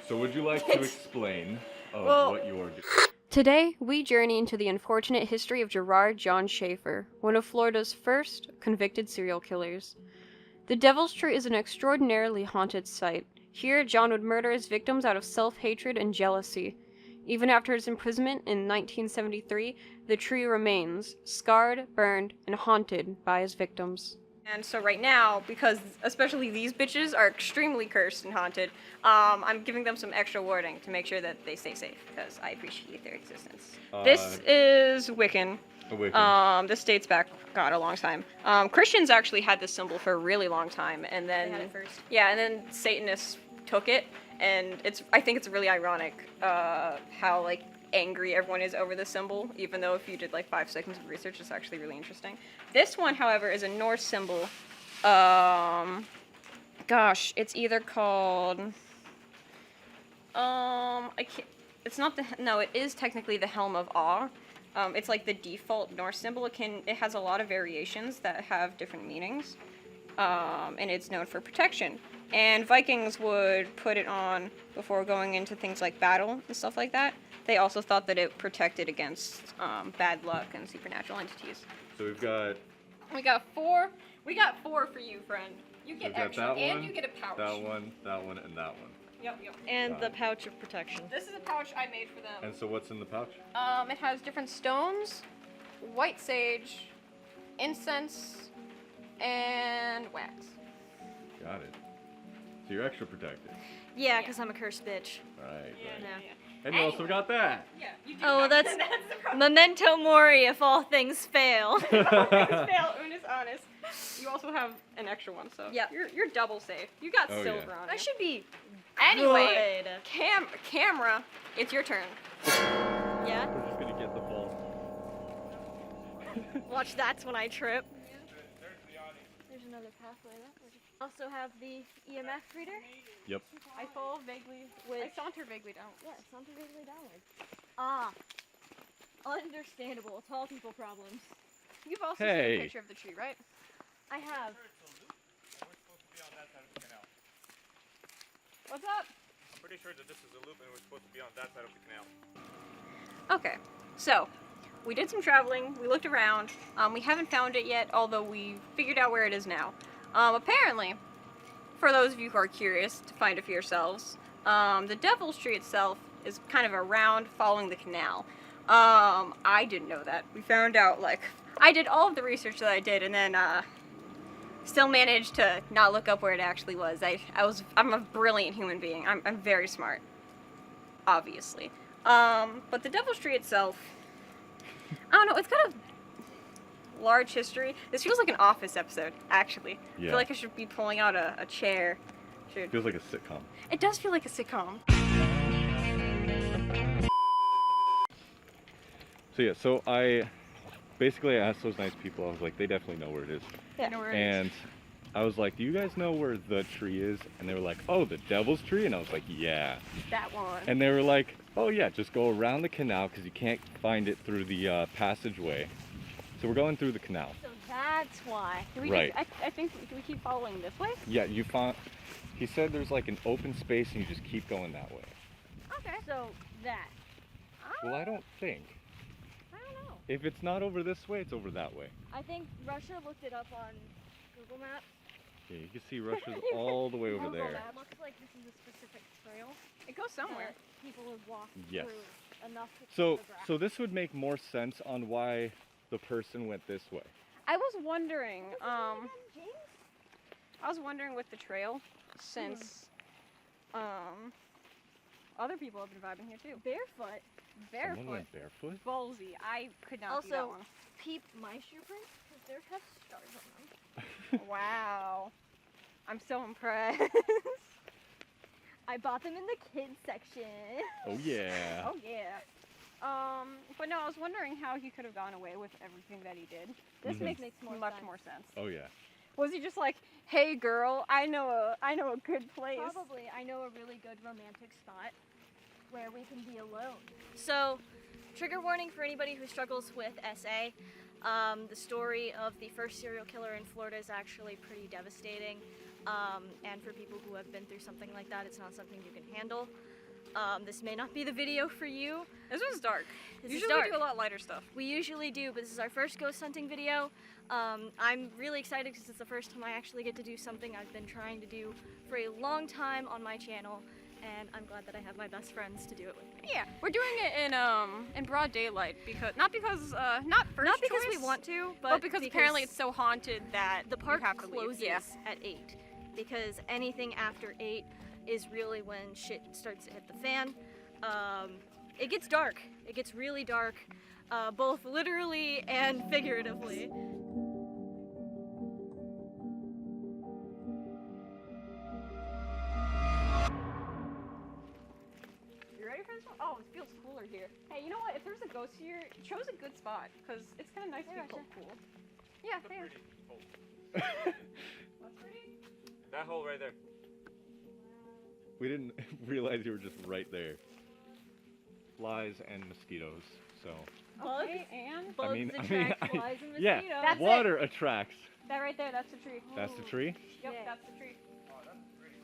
So would you like to explain what you are doing? Today, we journey into the unfortunate history of Gerard John Schaefer, one of Florida's first convicted serial killers. The Devil's Tree is an extraordinarily haunted site. Here, John would murder his victims out of self-hatred and jealousy. Even after his imprisonment in 1973, the tree remains, scarred, burned, and haunted by his victims. And so right now, because especially these bitches are extremely cursed and haunted, I'm giving them some extra warning to make sure that they stay safe, because I appreciate their existence. This is Wiccan. This dates back, God, a long time. Christians actually had this symbol for a really long time, and then... They had it first. Yeah, and then Satanists took it, and I think it's really ironic how, like, angry everyone is over the symbol, even though if you did like 5 seconds of research, it's actually really interesting. This one, however, is a Norse symbol. Gosh, it's either called, it's not the, no, it is technically the Helm of Awe. It's like the default Norse symbol. It has a lot of variations that have different meanings, and it's known for protection. And Vikings would put it on before going into things like battle and stuff like that. They also thought that it protected against bad luck and supernatural entities. So we've got... We got 4. We got 4 for you, friend. You get extra, and you get a pouch. That one, and that one. Yep. And the pouch of protection. This is a pouch I made for them. And so what's in the pouch? It has different stones, white sage, incense, and wax. Got it. So you're extra protected. Yeah, because I'm a cursed bitch. Right. Yeah. And you also got that. Yeah, you do. Oh, that's memento mori if all things fail. If all things fail, Un is honest. You also have an extra one, so yep. You're double safe. You got silver on you. I should be anyway, good. Camera, it's your turn. Yeah? We're just gonna get the ball. Watch, that's when I trip. There's another pathway left. Also have the EMF reader. Yep. I fall vaguely. I saunter vaguely down. Yeah, saunter vaguely downward. Ah. Understandable. Tall people problems. You've also seen a picture of the tree, right? I have. What's up? I'm pretty sure that this is a loop and we're supposed to be on that side of the canal. Okay, so we did some traveling, we looked around, we haven't found it yet, although we figured out where it is now. Apparently, for those of you who are curious to find it for yourselves, the Devil's Tree itself is kind of around following the canal. I didn't know that. We found out, like, I did all of the research that I did, and then, still managed to not look up where it actually was. I'm a brilliant human being. I'm very smart. Obviously. But the Devil's Tree itself, I don't know, it's got a large history. This feels like an Office episode, actually. Yeah. I feel like I should be pulling out a chair. Feels like a sitcom. It does feel like a sitcom. So yeah, so I basically asked those nice people, I was like, they definitely know where it is. Yeah. I know where it is. And I was like, do you guys know where the tree is? And they were like, oh, the Devil's Tree? And I was like, yeah. That one. And they were like, oh yeah, just go around the canal because you can't find it through the passageway. So we're going through the canal. So that's why. Right. I think, do we keep following this way? Yeah, you found, he said there's like an open space and you just keep going that way. Okay. So that. Well, I don't think. I don't know. If it's not over this way, it's over that way. I think Russia looked it up on Google Maps. Yeah, you can see Russia's all the way over there. That looks like this is a specific trail. It goes somewhere. That people have walked Yes. through enough to So photograph. this would make more sense on why the person went this way. I was wondering, James? I was wondering with the trail, since, other people have been vibing here too. Barefoot. Barefoot. Someone went barefoot? Ballsy. I could not do that Also, one. peep my shoe prints because they have stars on them. Wow. I'm so impressed. I bought them in the kids section. Oh yeah. Oh yeah. But no, I was wondering how he could have gone away with everything that he did. This makes much more sense. Oh yeah. Was he just like, hey girl, I know a good place. Probably. I know a really good romantic spot where we can be alone. So, trigger warning for anybody who struggles with SA. The story of the first serial killer in Florida is actually pretty devastating. And for people who have been through something like that, it's not something you can handle. This may not be the video for you. This was dark. This is Usually dark. we do a lot lighter stuff. We usually do, but this is our first ghost hunting video. I'm really excited because it's the first time I actually get to do something I've been trying to do for a long time on my channel, and I'm glad that I have my best friends to do it with me. Yeah, we're doing it in broad daylight because not because we want to, but because apparently it's so haunted that the park you have to closes leave. Yeah. at 8, because anything after 8 is really when shit starts to hit the fan. It gets dark. It gets really dark, both literally and figuratively. You ready for this one? Oh, it feels cooler here. Hey, you know what? If there's a ghost here, chose a good spot because it's kind of nice to be cool. Yeah, That's a yeah. pretty hole. That's pretty. That hole right there. We didn't realize you were just right there. Flies and mosquitoes. So Okay, and Bugs attract flies and yeah, mosquitoes. That's water attracts. that right there, that's the tree. That's the tree. Yep, shit. that's the tree. Oh, that's pretty.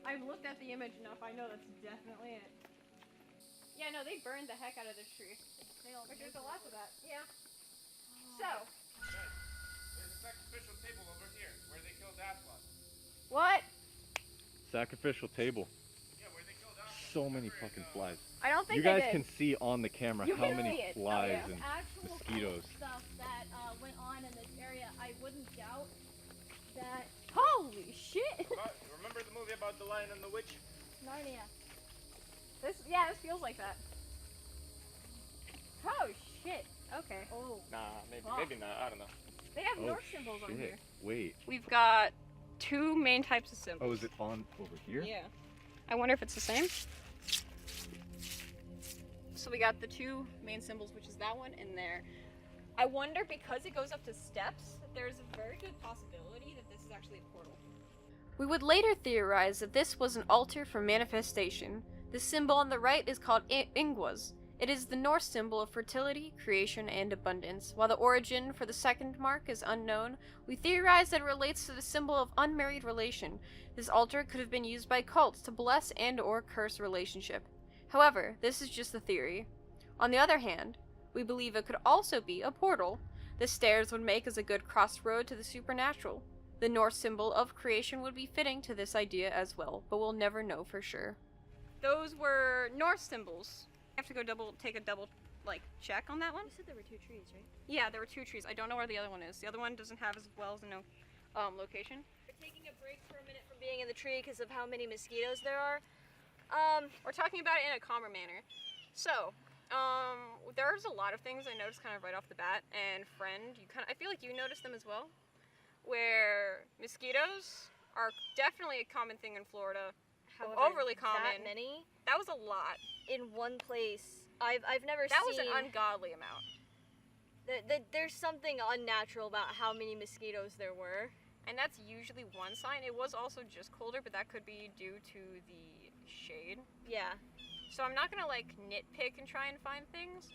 I've looked at the image enough. I know that's definitely it. Yeah, no, they burned the heck out of this tree. Which there's a lot of that. Yeah. So, There's a sacrificial table over here where they killed Aslan. what? Sacrificial table. Yeah, where they killed Aslan. So many fucking flies. I don't think You they guys did. can see on the camera You how can many see it. Oh, flies yeah. and Actual mosquitoes. stuff that went on in this area, I wouldn't doubt that Holy shit! Remember the movie about the lion and the witch? Narnia. This feels like that. Oh shit. Okay. Oh. Nah, maybe, Fuck. maybe not. I don't know. They have Oh Norse symbols on shit! here. Wait. We've got two main types of symbols. Oh, is it on over here? Yeah. I wonder if it's the same. So we got the two main symbols, which is that one and there. I wonder, because it goes up to steps, there's a very good possibility that this is actually a portal. We would later theorize that this was an altar for manifestation. The symbol on the right is called Ingwas. It is the Norse symbol of fertility, creation, and abundance. While the origin for the second mark is unknown, we theorize that it relates to the symbol of unmarried relation. This altar could have been used by cults to bless and or curse a relationship. However, this is just a theory. On the other hand, we believe it could also be a portal. The stairs would make as a good crossroad to the supernatural. The Norse symbol of creation would be fitting to this idea as well, but we'll never know for sure. Those were Norse symbols. I have to go take a double check on that one. You said there were 2 trees, right? Yeah, there were 2 trees. I don't know where the other one is. The other one doesn't have as well as a location. We're taking a break for a minute from being in the tree because of how many mosquitoes there are. We're talking about it in a calmer manner. So, there's a lot of things I noticed kind of right off the bat, and I feel like you noticed them as well, where mosquitoes are definitely a common thing in Florida. However, Overly common. That many That was a lot. in one place. I've never That seen. was an ungodly amount. There's something unnatural about how many mosquitoes there were. And that's usually one sign. It was also just colder, but that could be due to the shade. Yeah. So I'm not gonna nitpick and try and find things.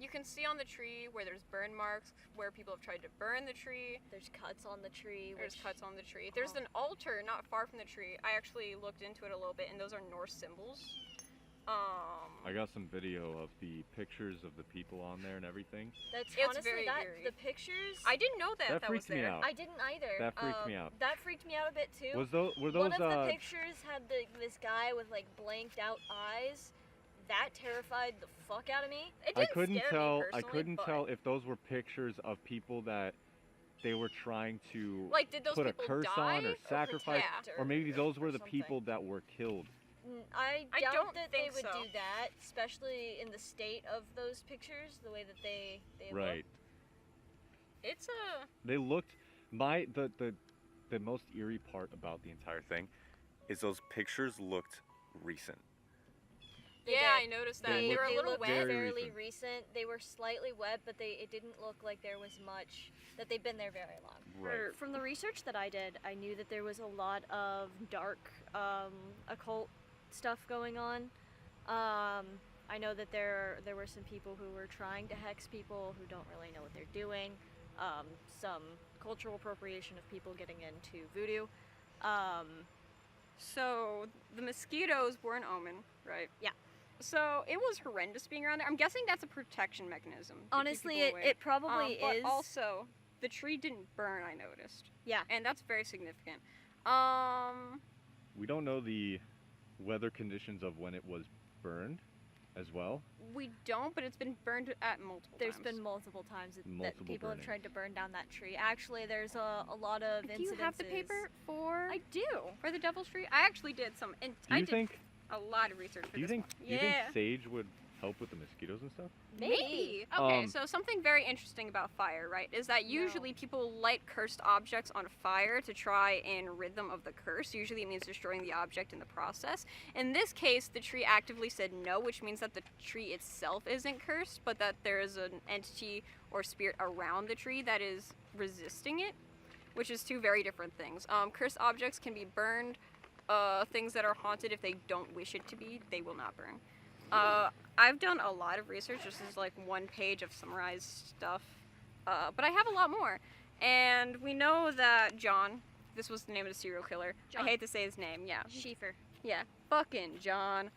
You can see on the tree where there's burn marks, where people have tried to burn the tree. There's cuts on the tree. There's which- cuts on the tree. There's an altar not far from the tree. I actually looked into it a little bit, and those are Norse symbols. I got some video of the pictures of the people on there and everything. That's It's honestly very that eerie. the pictures. I didn't know that That was freaked me there. out. I didn't either. That freaked me out. That freaked me out a bit too. Were those One of the pictures had this guy with blanked out eyes. That terrified the fuck out of me. It I didn't couldn't scare tell. me I personally, couldn't but, tell if those were pictures of people that they were trying to did those put a people curse die on or sacrifice, protect or maybe those were the something. people that were killed. I I doubt don't that they think would so. do that, especially in the state of those pictures, the way that they Right. It's a They looked. The most eerie part about the entire thing is those pictures looked recent. They yeah. did. I noticed that They they were a They little looked wet. very fairly recent. recent. They were slightly wet, but it didn't look like there was much that they'd been there very long. Right. From the research that I did, I knew that there was a lot of dark occult stuff going on. I know that there were some people who were trying to hex people who don't really know what they're doing. Some cultural appropriation of people getting into voodoo. So the mosquitoes were an omen, right? Yeah. So it was horrendous being around there. I'm guessing that's a protection mechanism. to keep Honestly, people it, away. it probably But is. also, the tree didn't burn, I noticed. Yeah. And that's very significant. We don't know the weather conditions of when it was burned as well. We don't, but it's been burned at multiple There's times. been multiple times that Multiple people burnings. have tried to burn down that tree. Actually, there's a lot of incidences. Do you have the paper for I do. for the Devil's Tree? I actually did some. And Do I you did think? a lot of research for Do you this think? one. Do you think Yeah. sage would help with the mosquitoes and stuff? Maybe. Okay, Um, so something very interesting about fire, right, is that usually people light cursed objects on fire to try and rid them of the curse. Usually it means destroying the object in the process. In this case, the tree actively said no, which means that the tree itself isn't cursed, but that there is an entity or spirit around the tree that is resisting it, which is two very different things. Cursed objects can be burned. Things that are haunted, if they don't wish it to be, they will not burn. I've done a lot of research. This is like one page of summarized stuff, but I have a lot more. And we know that John, this was the name of the serial killer. John. I hate to say his name. Yeah, Schieffer. yeah, fucking John.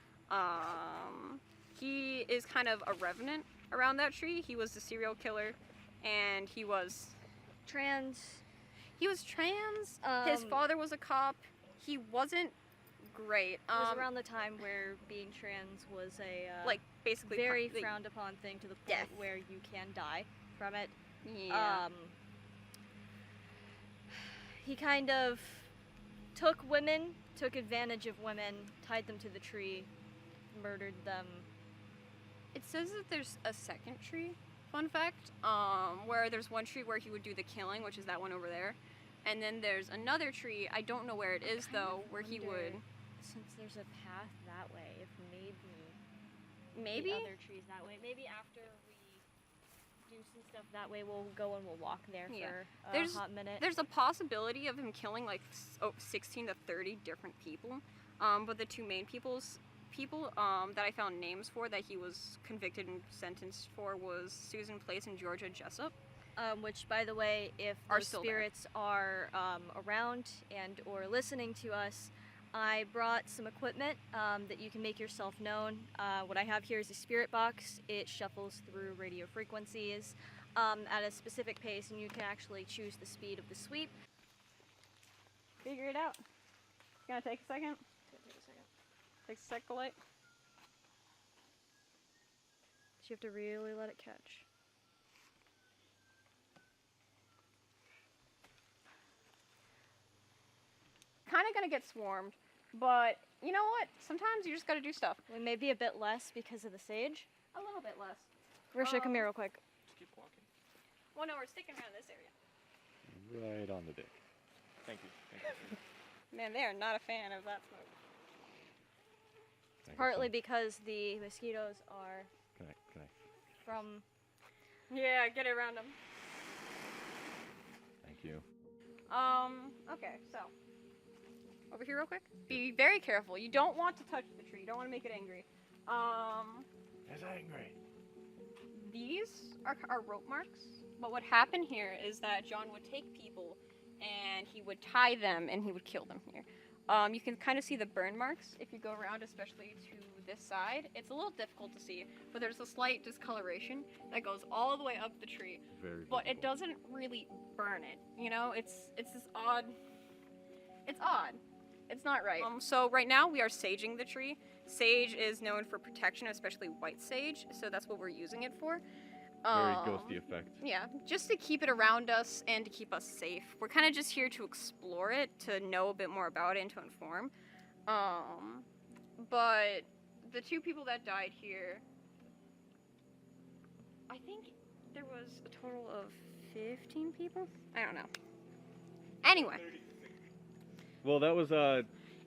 He is kind of a revenant around that tree. He was the serial killer, and he was Trans. trans. His father was a cop. He wasn't great. It was around the time where being trans was a like basically very like, frowned upon thing to the point death. where you can die from it. Yeah. He kind of took women, took advantage of women, tied them to the tree, murdered them. It says that there's a second tree, fun fact, where there's one tree where he would do the killing, which is that one over there. And then there's another tree, I don't know where it is though, where he would... Since there's a path that way, if Maybe? the other trees that way, maybe after we do some stuff that way, we'll go and we'll walk there Yeah. for There's- a hot minute. There's a possibility of him killing like 16 to 30 different people. But the two main people that I found names for that he was convicted and sentenced for was Susan Place and Georgia Jessup. Which, by the way, if Are those still there. spirits are around and or listening to us, I brought some equipment that you can make yourself known. What I have here is a spirit box. It shuffles through radio frequencies at a specific pace, and you can actually choose the speed of the sweep. Figure it out. It's gonna take a second. Takes a sec to light. So you have to really let it catch. Kind of gonna get swarmed, but you know what? Sometimes you just gotta do stuff. We may be a bit less because of the sage. A little bit less. Risha, come here real quick. Just keep walking. Well, no, we're sticking around this area. Right on the dick. Thank you. Thank you. Man, they are not a fan of that smoke. Can I get Partly some? because the mosquitoes are Can I? from. Yeah, get it around them. Thank you. Okay, so. Over here real quick. Be very careful. You don't want to touch the tree. You don't want to make it angry. It's angry. These are rope marks. But what happened here is that John would take people and he would tie them and he would kill them here. You can kind of see the burn marks if you go around, especially to this side. It's a little difficult to see, but there's a slight discoloration that goes all the way up the tree. Very. But it visible. doesn't really burn it. You know, it's this odd. It's odd. It's not right. So right now we are saging the tree. Sage is known for protection, especially white sage. So that's what we're using it for. Very ghosty effect. Yeah, just to keep it around us and to keep us safe. We're kind of just here to explore it, to know a bit more about it, and to inform. But the two people that died here, I think there was a total of 15 people? I don't know. Anyway, Well, that was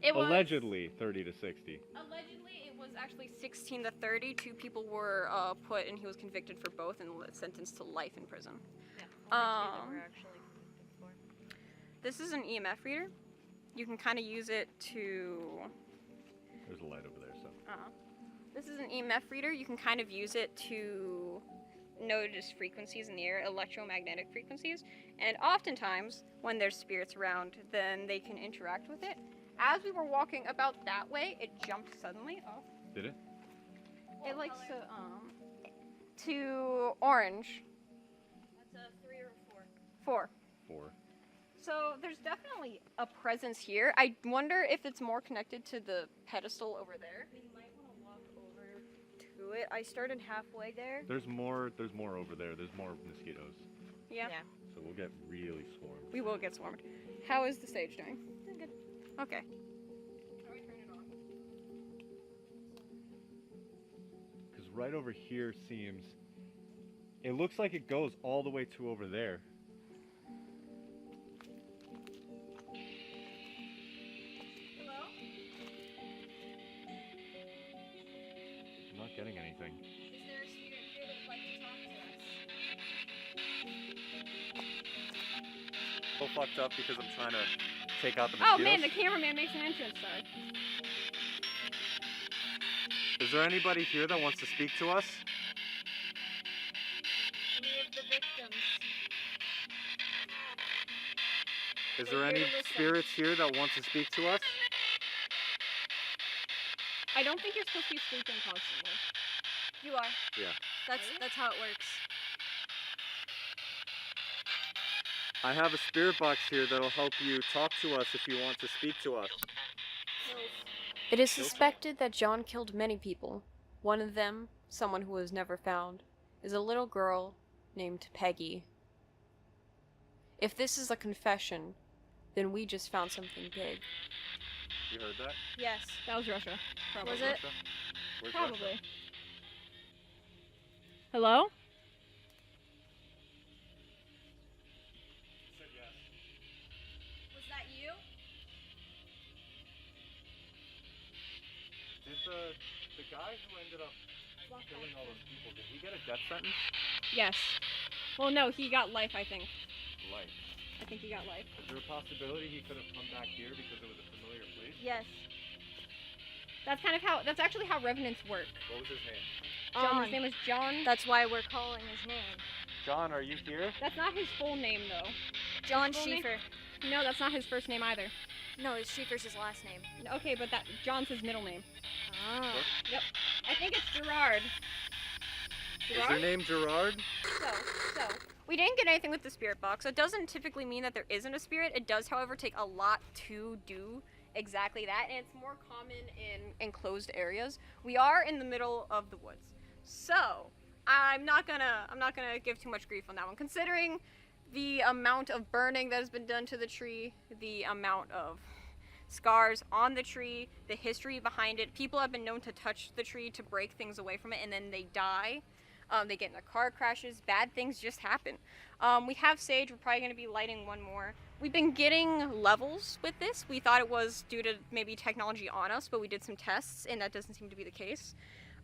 it was... allegedly 30 to 60. Allegedly, it was actually 16 to 30. Two people were put, and he was convicted for both and sentenced to life in prison. Yeah, Um, we're actually for. This is an EMF reader. You can kind of use it to... There's a light over there, so. This is an EMF reader. You can kind of use it to notice frequencies in the air, electromagnetic frequencies, and oftentimes when there's spirits around, then they can interact with it. As we were walking about that way, it jumped suddenly. Oh, Did it? it likes to orange. That's a 3 or a 4. 4. 4. So there's definitely a presence here. I wonder if it's more connected to the pedestal over there. We might want to walk over to it. I started halfway there. There's more over there. There's more mosquitoes. Yeah. So we'll get really swarmed. We will get swarmed. How is the stage doing? Good. Okay. Because right over here seems... It looks like it goes all the way to over there. Hello? I'm not getting anything. Is there a spirit here that would like to talk to us? So fucked up because I'm trying to take out the Oh mosquitoes. man, the cameraman makes an entrance, sorry. Is there anybody here that wants to speak to us? Any of the victims? Is We're there here any to listen. spirits here that want to speak to us? I don't think you're supposed to be sleeping constantly. You are. Yeah. That's how it works. I have a spirit box here that'll help you talk to us if you want to speak to us. It is suspected that John killed many people. One of them, someone who was never found, is a little girl named Peggy. If this is a confession, then we just found something big. You heard that? Yes. That was Russia. Probably. Was it? Russia? Where's Probably. Russia? Hello? Said yes. Was that you? Did the guy who ended up killing all those people, did he get a death sentence? Yes. Well, no, he got life, I think. Life. I think he got life. Is there a possibility he could have come back here because it was a familiar place? Yes. That's actually how revenants work. What was his name? John. His name is John. That's why we're calling his name. John, are you here? That's not his full name, though. John Full name? Schieffer. No, that's not his first name either. No, Schieffer's his last name. Okay, but John's his middle name. Ah. Yep. I think it's Gerard. Is your name Gerard? So, we didn't get anything with the spirit box. It doesn't typically mean that there isn't a spirit. It does, however, take a lot to do exactly that, and it's more common in enclosed areas. We are in the middle of the woods. So, I'm not gonna give too much grief on that one, considering the amount of burning that has been done to the tree, the amount of scars on the tree, the history behind it. People have been known to touch the tree to break things away from it, and then they die. They get into car crashes. Bad things just happen. We have sage. We're probably going to be lighting one more. We've been getting levels with this. We thought it was due to maybe technology on us, but we did some tests, and that doesn't seem to be the case.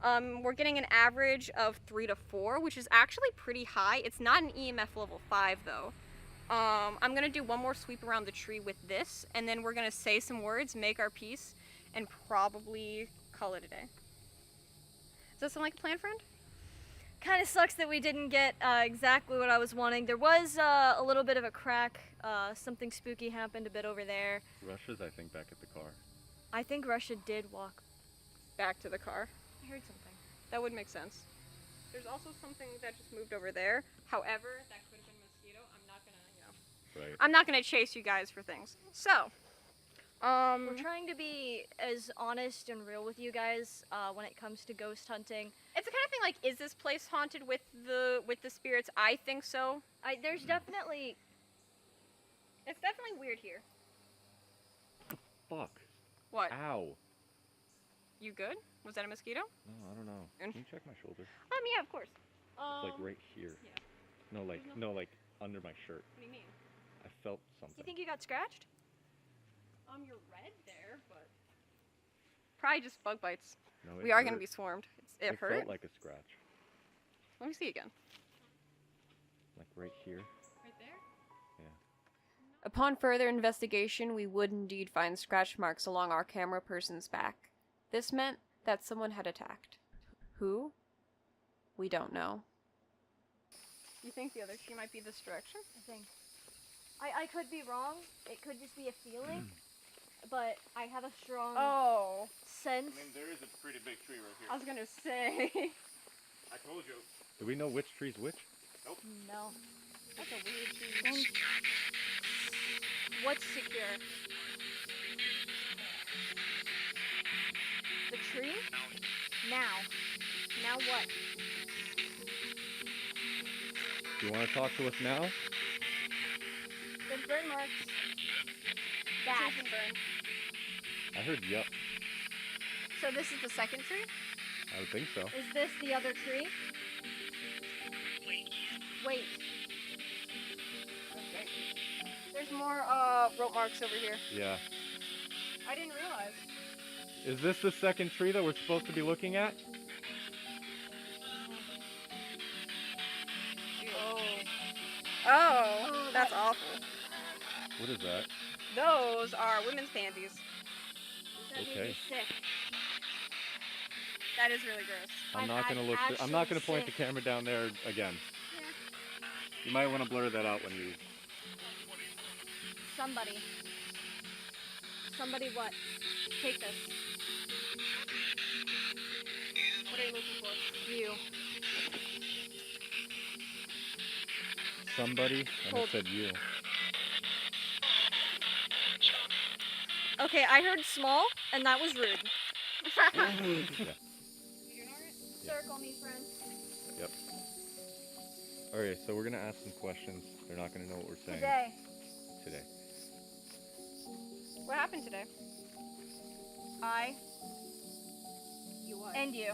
We're getting an average of 3 to 4, which is actually pretty high. It's not an EMF level 5, though. I'm going to do one more sweep around the tree with this, and then we're going to say some words, make our peace, and probably call it a day. Does that sound like a plan, friend? Kind of sucks that we didn't get exactly what I was wanting. There was a little bit of a crack. Something spooky happened a bit over there. Russia's, I think, back at the car. I think Russia did walk. Back to the car. I heard something. That would make sense. There's also something that just moved over there. However, that could have been a mosquito. I'm not gonna, Right. I'm not gonna chase you guys for things. So, We're trying to be as honest and real with you guys when it comes to ghost hunting. it's the kind of thing like, is this place haunted with the spirits? I think so. There's definitely... It's definitely weird here. Fuck. What? Ow. You good? Was that a mosquito? No, I don't know. Can you check my shoulder? Yeah, of course. It's like right here. yeah. No, like under my shirt. What do you mean? I felt something. You think you got scratched? You're red there, but probably just bug bites. No, We are gonna be swarmed. It hurt. felt like a scratch. Let me see again. Like right here. Right there? Yeah. Upon further investigation, we would indeed find scratch marks along our camera person's back. This meant that someone had attacked. Who? We don't know. You think the other tree might be this direction? I think. I could be wrong. It could just be a feeling. But I have a strong Oh, sense. I mean, there is a pretty big tree right here. I was gonna say. I told you. Do we know which tree's which? No. That's a weird tree. What's secure? The tree? Now. Now what? Do you want to talk to us now? There's burn marks. Bad. Tree's been burned. I heard yup. So this is the second tree? I would think so. Is this the other tree? Wait. Okay. There's more rope marks over here. Yeah. I didn't realize. Is this the second tree that we're supposed to be looking at? Oh, that's awful. What is that? Those are women's panties. That made Okay. me sick. That is really gross. I'm I'm not gonna look. I'm not gonna point the actually camera down there again. Yeah. You might want to blur that out when you. Somebody. Somebody what? Take this. What are you looking for? You. Somebody, and Hold. it said you. Okay, I heard small, and that was rude. Yeah. Circle me, friend. Okay, so we're gonna ask some questions. They're not gonna know what we're saying Today, today. What happened today? I You what? and you.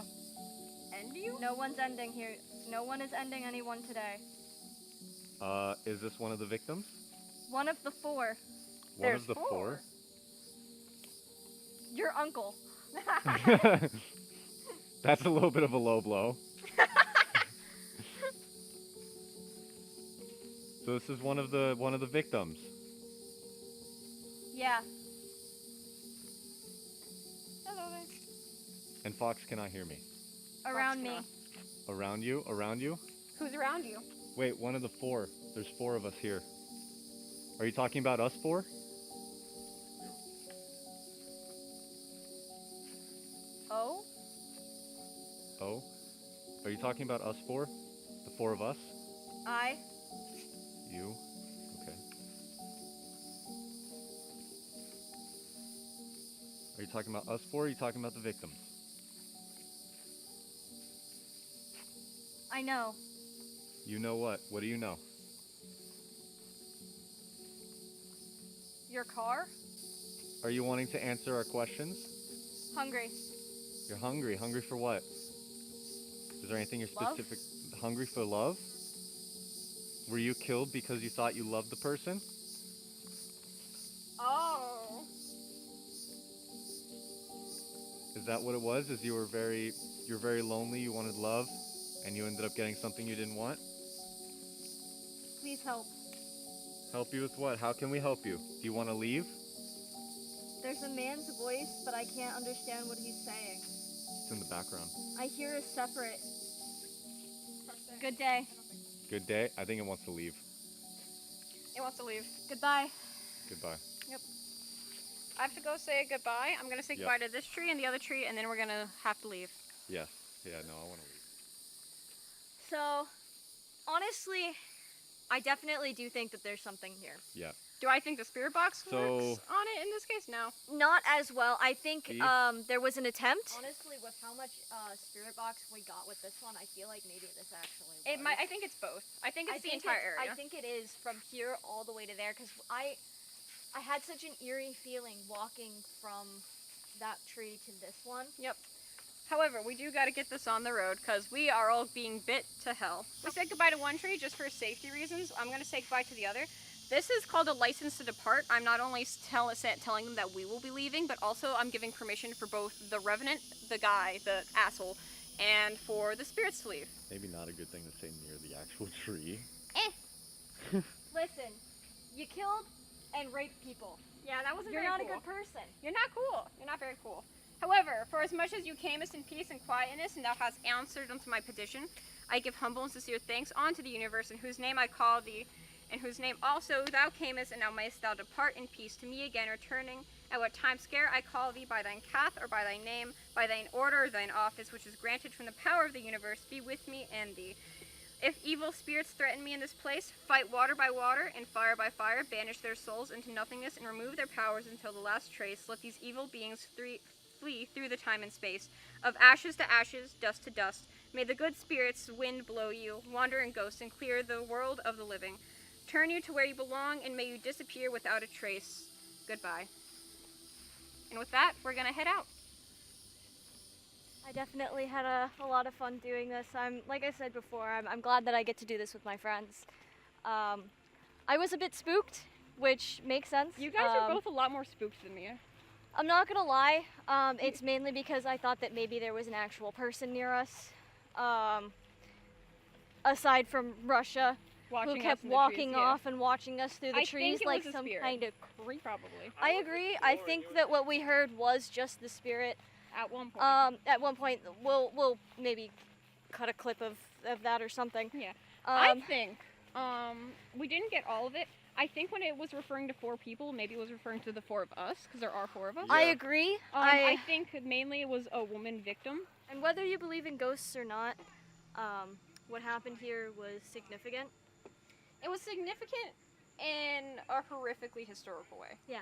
And you? No one's ending here. No one is ending anyone today. Is this one of the victims? One of the four. One There's of the four. Your uncle. That's a little bit of a low blow. So this is one of the victims. Yeah. Hello there. And Fox cannot hear me. Around me. Foxtrot. Around you? Around you? Who's around you? Wait, one of the four. There's four of us here. Are you talking about us four? Oh? Oh? Are you talking about us four? The four of us? I. You? Okay. Are you talking about us four or are you talking about the victims? I know. You know what? What do you know? Your car? Are you wanting to answer our questions? Hungry. You're hungry. Hungry for what? Is there anything you're Love? specific? Hungry for love? Were you killed because you thought you loved the person? Oh. Is that what it was? Is you're very lonely, you wanted love, and you ended up getting something you didn't want? Please help. Help you with what? How can we help you? Do you want to leave? There's a man's voice, but I can't understand what he's saying. It's in the background. I hear a separate. Good day. Good day. I think it wants to leave. It wants to leave. Goodbye. Goodbye. I have to go say goodbye. I'm gonna say Yep. goodbye to this tree and the other tree, and then we're gonna have to leave. Yes. Yeah, no, I want to leave. So, honestly, I definitely do think that there's something here. Yeah. Do I think the spirit box So- works on it in this case? No. Not as well. I think See? there was an attempt. Honestly, with how much spirit box we got with this one, I feel like maybe this actually. It might. I think it's both. I think it's the entire area. I think it is from here all the way to there because I had such an eerie feeling walking from that tree to this one. However, we do got to get this on the road because we are all being bit to hell. We said goodbye to one tree just for safety reasons. I'm going to say goodbye to the other. This is called a license to depart. I'm not only telling them that we will be leaving, but also I'm giving permission for both the revenant, the guy, the asshole, and for the spirits to leave. Maybe not a good thing to say near the actual tree. Listen, you killed and raped people. Yeah, that wasn't You're very not cool. a good person. You're not cool. You're not very cool. However, for as much as you camest in peace and quietness, and thou hast answered unto my petition, I give humble and sincere thanks unto the universe, in whose name I call thee, in whose name also thou camest, and now mayest thou depart in peace to me again, returning. At what time scare I call thee by thine cath, or by thy name, by thine order, or thine office, which is granted from the power of the universe, be with me and thee. If evil spirits threaten me in this place, fight water by water and fire by fire, banish their souls into nothingness, and remove their powers until the last trace. Let these evil beings flee through the time and space. Of ashes to ashes, dust to dust. May the good spirits wind blow you, wander in ghosts, and clear the world of the living. Turn you to where you belong, and may you disappear without a trace. Goodbye. And with that, we're gonna head out. I definitely had a lot of fun doing this. Like I said before, I'm glad that I get to do this with my friends. I was a bit spooked, which makes sense. You guys are both a lot more spooked than me. I'm not gonna lie, it's mainly because I thought that maybe there was an actual person near us, aside from Russia, who kept walking off and watching us through the trees like some kind of creep. Probably. I agree. I think that what we heard was just the spirit. At one point. At one point, we'll maybe cut a clip of that or something. Yeah. I think we didn't get all of it. I think when it was referring to 4 people, maybe it was referring to the 4 of us, because there are 4 of us. Yeah. I agree. I think mainly it was a woman victim. And whether you believe in ghosts or not, what happened here was significant. It was significant in a horrifically historical way. Yeah.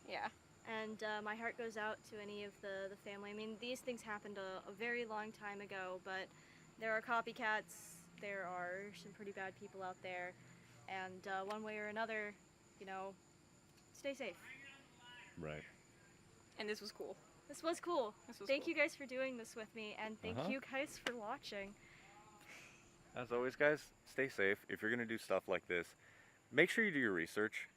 Yeah. And my heart goes out to any of the family. I mean, these things happened a very long time ago, but there are copycats, there are some pretty bad people out there, and one way or another, you know, stay safe. Right. And this was cool. This was cool. Thank cool. you guys for doing this with me, and thank you guys for watching. As always, guys, stay safe. If you're going to do stuff like this, make sure you do your research.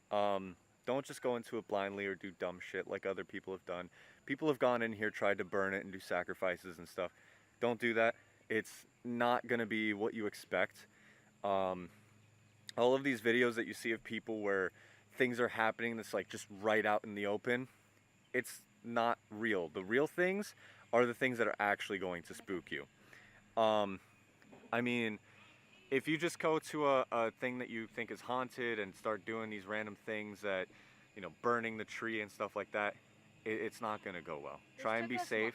Don't just go into it blindly or do dumb shit like other people have done. People have gone in here, tried to burn it and do sacrifices and stuff. Don't do that. It's not going to be what you expect. All of these videos that you see of people where things are happening that's like just right out in the open, it's not real. The real things are the things that are actually going to spook you. I mean, if you just go to a thing that you think is haunted and start doing these random things that, you know, burning the tree and stuff like that, it's not going to go well. Try and be safe.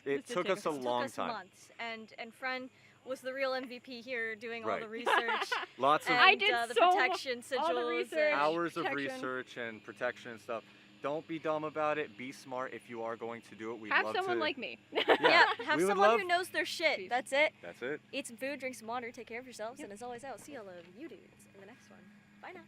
It took us a long time. Months. And Fren was the real MVP here doing all the research. Lots of I did the so protection sigils. all the research. hours of research and protection and stuff. Don't be dumb about it. Be smart if you are going to do it. We'd Have love someone to, like me. Yeah, have we would someone love- who knows their shit. Jeez. That's it. That's it. Eat some food, drink some water, take care of yourselves, and as always, I will see all of you dudes in the next one. Bye now.